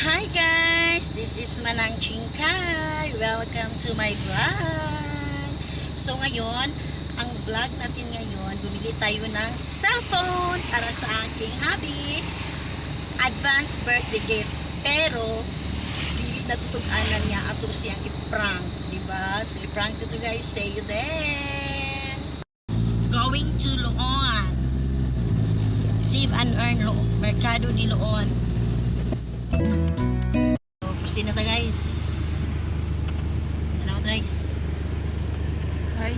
Hi guys! This is Manang Chingkay. Welcome to my vlog. So ngayon, ang vlog natin ngayon, bumili tayo ng cellphone para sa aking hubby. Advance birthday gift. Pero, dili natutuganan niya ato siyang i-prank. Diba? So i-prank ito guys. See you there! Going to Loon. Save and earn Mercado di Loon. So, proceed na ta guys. Ano guys? Alright.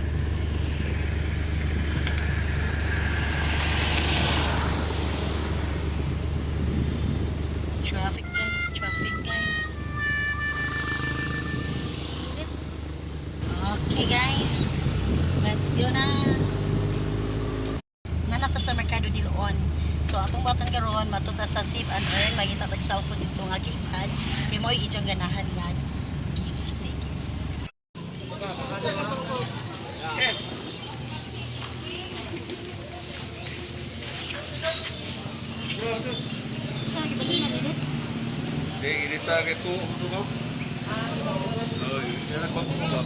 Traffic guys, traffic guys. Okay guys, let's go na. Nanata sa Mercado di Loon. So atong batan karon matuta sa save and earn magita tag cellphone dito nga gikan kay mo ijang ganahan nga gift sige. Ini sa gitu ba? Oh, ini nak bawa ba?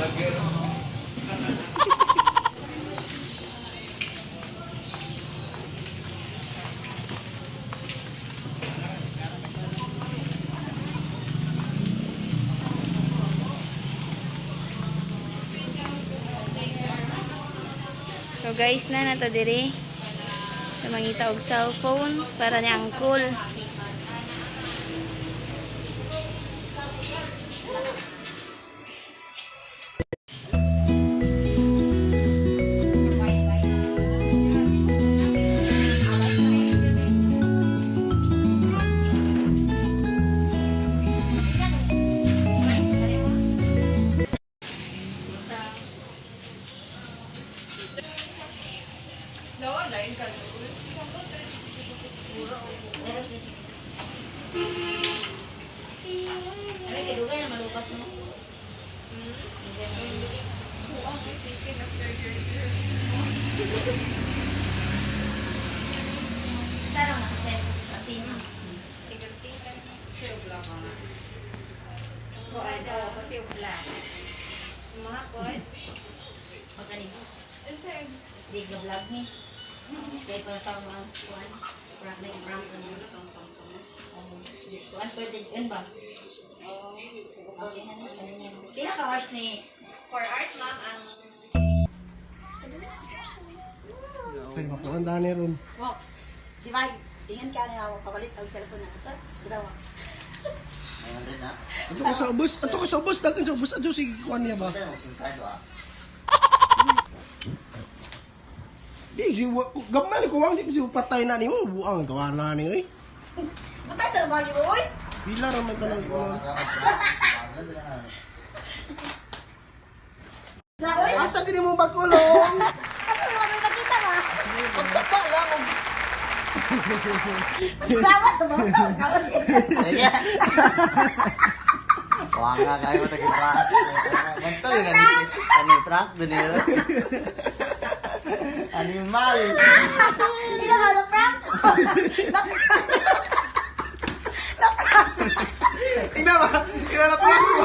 Lagi. So guys na nata dire. Mangita og cellphone para ni angkol. Sarang nakaset sa sino. Di ka vlog ni. Kaya pa sa mga kuwan. Prank na i-prank na muna. Kuwan pwede yun ba? Okay, pila ka hours ni? 4 hours ma'am ang Ay, mapakanda ni ron. Wow. Di ba? Tingin ka nga ako kapalit ang cellphone na ito. Ginawa. Ato ka sa ubos, dagan sa ubos, ato si Juan niya ba? Di, si gamay ko wang di si patay na ni mo, buang tawa na ni oy. Matay sa mga yun, oy! Pila ra man talang ko. Sa oy! Asa gini mo bagulong? Ano naman may nakita ba? Pagsapa lang og Salamat sa mga tao. Wah nga kayo matag-track. Ganito yun, ano track doon yun. Animal. Hindi na nga na-prank. Tingnan ba? Kilala pa ko.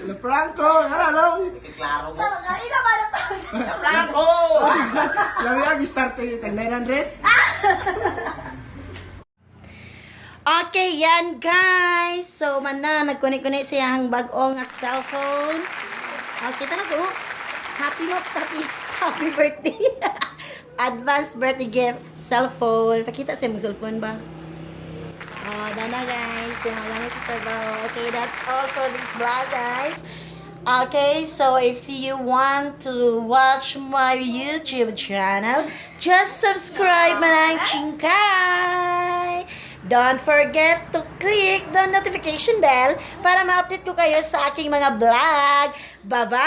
Na Franco, hala long. Klaro mo. Hindi na nga na-prank. Sa Franco! Lawi ag start tayo tag 900. Okay, yan guys. So, nagkunik-kunik siya ang bag-o nga cellphone. Okay, kita na sa Oops. Happy birthday. Advance birthday gift, cellphone. Pakita siya mong cellphone ba? Oh, dana guys. Yung lang sa trabaho. Okay, that's all for this vlog guys. Okay, so if you want to watch my YouTube channel, just subscribe Manang Chingkay. Don't forget to click the notification bell para ma-update ko kayo sa aking mga vlog. Bye-bye!